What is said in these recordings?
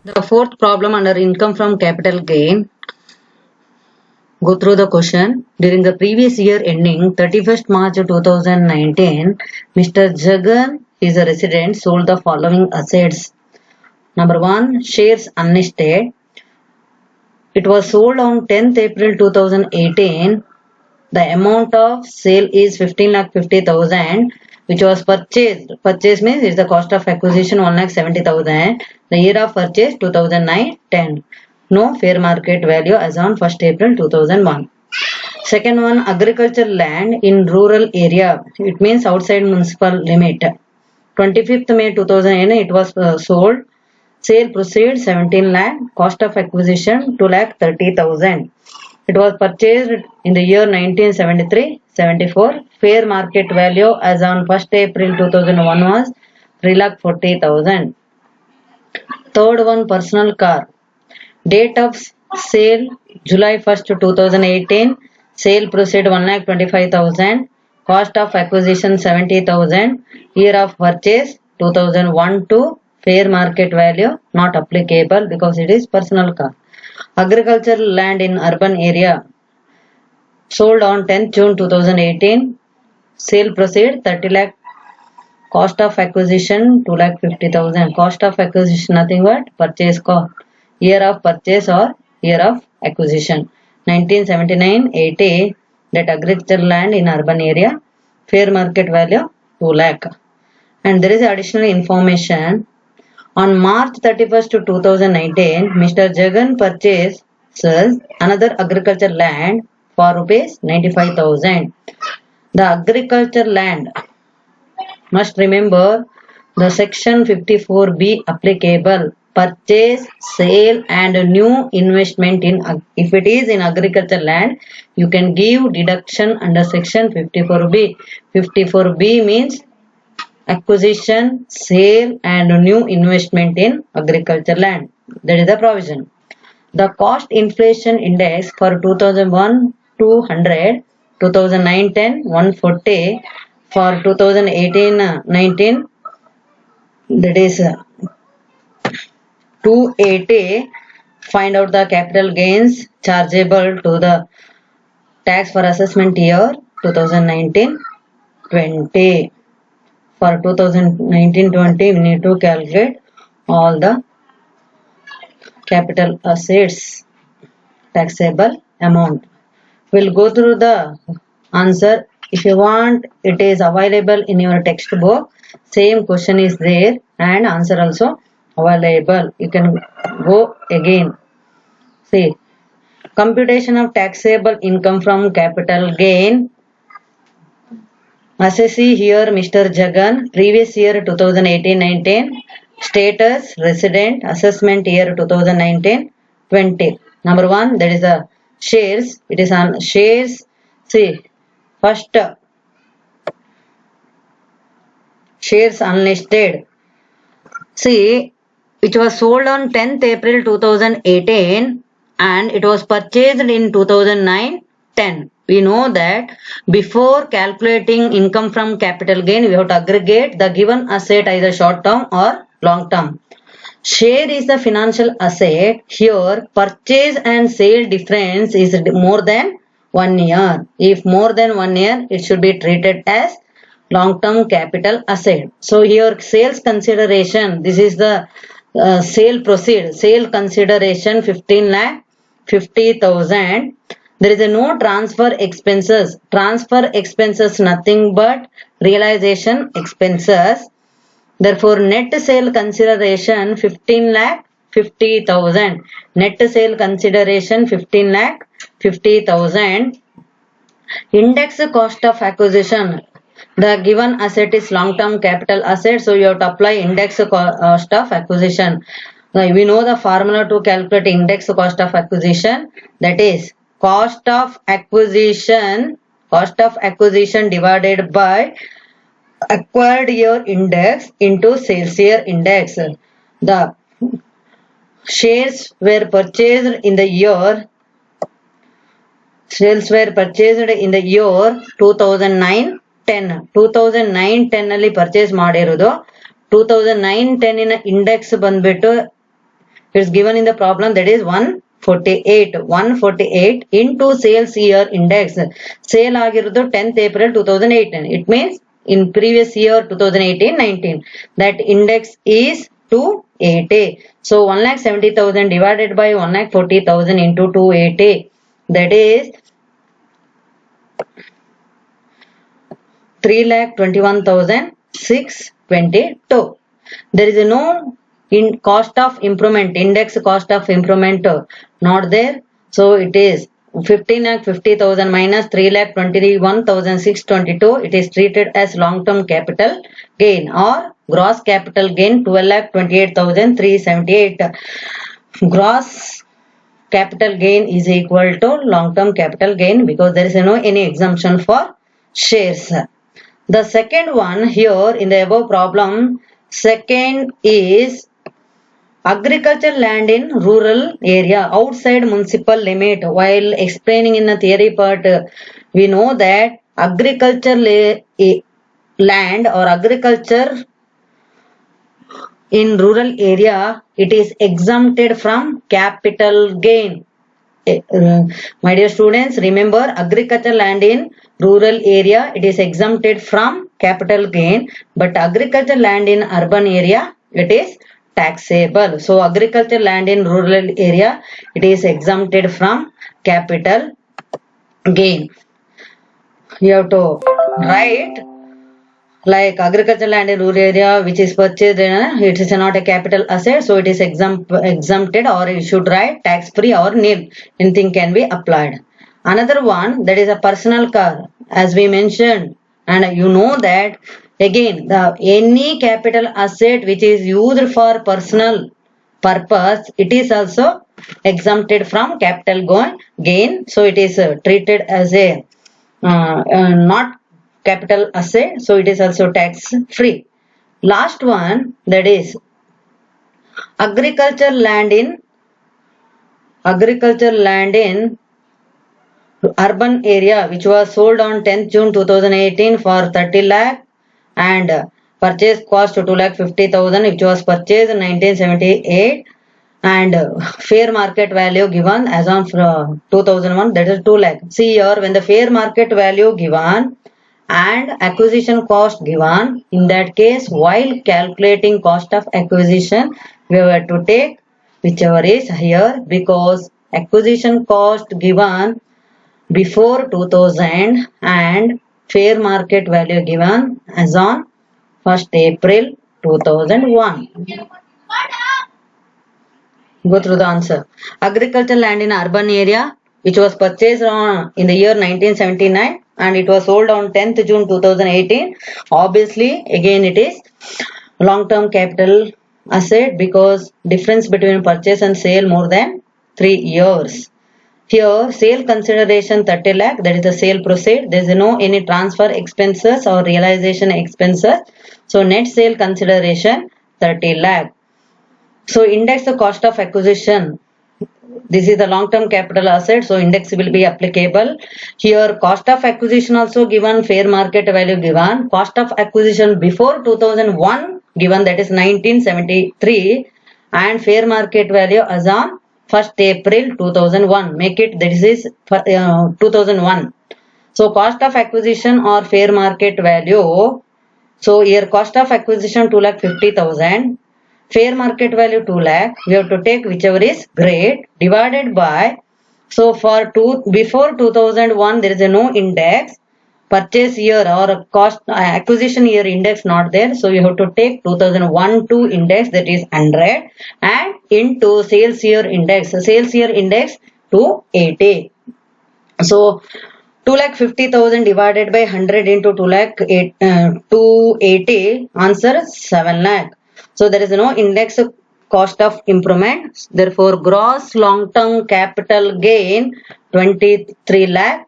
The fourth problem under income from capital gain. Go through the question. During the previous year ending 31st March 2019, Mr. Jagan, is a resident, sold the following assets. Number 1, shares unlisted. It was sold on 10th April 2018. The amount of sale is 15,50,000, which was purchased. Purchase means it's the cost of acquisition 1,70,000. The year of purchase 2009-10. No fair market value as on 1st April 2001. Second one, agriculture land in rural area. It means outside municipal limit. 25th May 2009 it was sold. Sale proceeds 17 lakh. Cost of acquisition 2,30,000. It was purchased in the year 1973-74. Fair market value as on 1st April 2001 was 3,40,000. Third one, personal car. Date of sale July 1st 2018. Sale proceed 1,25,000. Cost of acquisition 70,000. Year of purchase 2001 to fair market value not applicable because it is personal car. Agricultural land in urban area sold on 10th June 2018. Sale proceed 30 lakh. Cost of acquisition 2,50,000. Cost of acquisition nothing but purchase cost. Year of purchase or year of acquisition 1979-80. That agricultural land in urban area. Fair market value 2 lakh. And there is additional information. On March 31st 2019, Mr. Jagan purchases another agricultural land for rupees 95,000. The agriculture land must remember the section 54B applicable. Purchase, sale and new investment in, if it is in agriculture land, you can give deduction under section 54B. 54B means acquisition, sale and new investment in agriculture land. That is the provision. The cost inflation index for 2001 200, 2009-10 140, for 2018-19 that is 280. Find out the capital gains chargeable to the tax for assessment year 2019-20. For 2019-20 we need to calculate all the capital assets taxable amount. We'll go through the answer. If you want, it is available in your textbook. Same question is there and answer also available. You can go again. See, computation of taxable income from capital gain. Assessee here Mr. Jagan, previous year 2018-19, status resident, assessment year 2019-20. Number 1, that is the shares. It is on shares. See, first shares unlisted. See, it was sold on 10th April 2018 and it was purchased in 2009-10. We know that before calculating income from capital gain, we have to aggregate the given asset either short term or long term. Share is the financial asset. Here, purchase and sale difference is more than 1 year. If more than 1 year, it should be treated as long-term capital asset. So here, sales consideration. This is the sale proceed. Sale consideration 15,50,000. There is no transfer expenses. Transfer expenses nothing but realization expenses. Therefore, net sale consideration 15,50,000. Net sale consideration 15,50,000. Index cost of acquisition. The given asset is long-term capital asset, so you have to apply index cost of acquisition. We know the formula to calculate index cost of acquisition. That is cost of acquisition divided by acquired year index into sales year index. The shares were purchased in the year 2009-10. 2009-10 ಅಲ್ಲಿ purchase ಮಾಡಿರೋದು. 2009-10 index ಬಂದ್ಬಿಟ್ಟು It's given in the problem, that is 148 into sales year index. Sale ಆಗಿರೋದು 10th April 2018. It means in previous year 2018-19. That index is 280. So 1,70,000 divided by 1,40,000 into 280. That is 3,21,622. There is no in cost of improvement, index cost of improvement not there. So it is 15,50,000 minus 3,21,622. It is treated as long-term capital gain, or gross capital gain 12,28,378. Gross capital gain is equal to long-term capital gain because there is no any exemption for shares. The second one here in the above problem, second is agricultural land in rural area outside municipal limit. While explaining in the theory part, we know that agriculture land or agriculture in rural area, it is exempted from capital gain. My dear students, remember agricultural land in rural area, it is exempted from capital gain, but agricultural land in urban area, it is taxable. So agricultural land in rural area, it is exempted from capital gain. You have to write like agricultural land in rural area which is purchased, it is not a capital asset, so it is exempted, or you should write tax free or nil. Anything can be applied. Another one, that is a personal car, as we mentioned, and you know that again any capital asset which is used for personal purpose, it is also exempted from capital gain. So it is treated as a not capital asset, so it is also tax free. Last one, that is agricultural land in urban area which was sold on 10th June 2018 for 30 lakh and purchase cost 2,50,000 which was purchased in 1978, and fair market value given as on 2001, that is 2 lakh. See here, when the fair market value given and acquisition cost given, in that case while calculating cost of acquisition we have to take whichever is higher, because acquisition cost given before 2000 and fair market value given as on 1st April 2001. Go through the answer. Agricultural land in urban area which was purchased in the year 1979 and it was sold on 10th June 2018. Obviously again it is long-term capital asset because difference between purchase and sale more than 3 years. Here sale consideration 30 lakh, that is the sale proceed. There is no any transfer expenses or realization expenses. So net sale consideration 30 lakh. So index the cost of acquisition. This is the long-term capital asset, so index will be applicable. Here cost of acquisition also given, fair market value given, cost of acquisition before 2001 given, that is 1973, and fair market value as on 1st April 2001. Make it this is 2001. So cost of acquisition or fair market value. So here cost of acquisition 2,50,000. Fair market value 2 lakh, we have to take whichever is great divided by, so for before 2001 there is no index, purchase year or cost acquisition year index not there, so you have to take 2001 to index, that is 100, and into sales year index 280. So 2,50,000 divided by 100 into 280, answer 7 lakh. So there is no index cost of improvement. Therefore, gross long-term capital gain 23 lakh.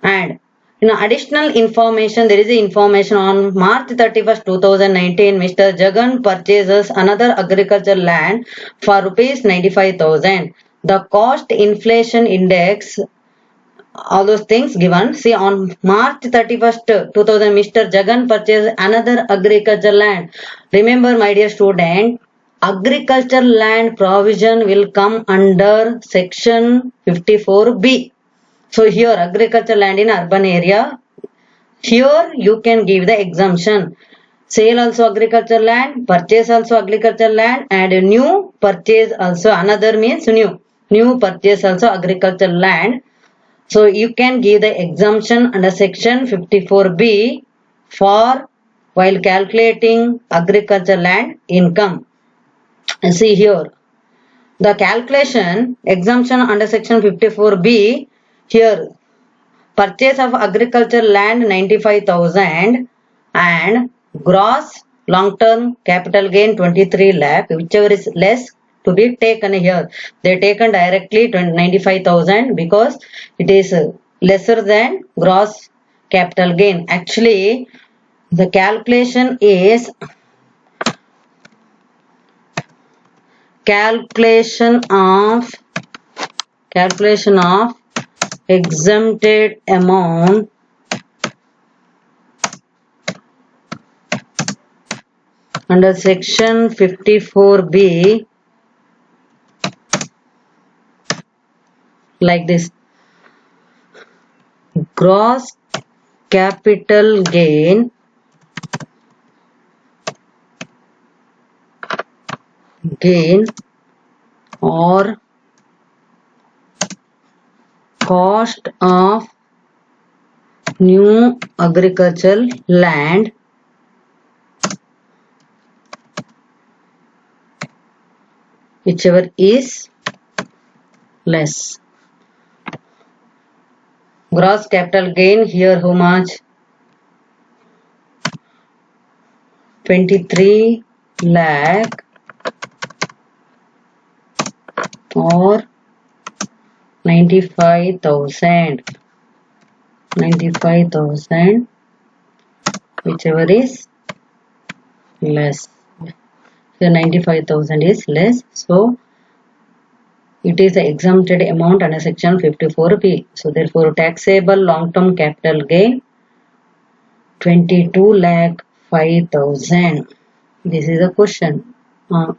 And additional information, there is information on March 31st, 2019, Mr. Jagan purchases another agricultural land for rupees 95,000. The cost inflation index, all those things given. See, on March 31st, 2000, Mr. Jagan purchased another agricultural land. Remember, my dear student, agricultural land provision will come under section 54B. So here agricultural land in urban area, here you can give the exemption. Sale also agricultural land, purchase also agricultural land, and new purchase also, another means new purchase also agricultural land. So you can give the exemption under section 54B for while calculating agricultural land income. See here, the calculation exemption under section 54B, here purchase of agricultural land 95,000 and gross long term capital gain 23 lakh, whichever is less to be taken here. They taken directly 95,000 because it is lesser than gross capital gain. Actually the calculation is calculation of exempted amount under section 54B like this. Gross capital gain or cost of new agricultural land whichever is less. Gross capital gain here how much? 23 lakh or 95,000 whichever is less. Here 95,000 is less, so it is the exempted amount under section 54B. So therefore taxable long term capital gain 22 lakh 5,000. This is a question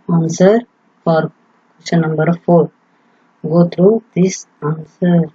answer for question number 4. Go through this answer.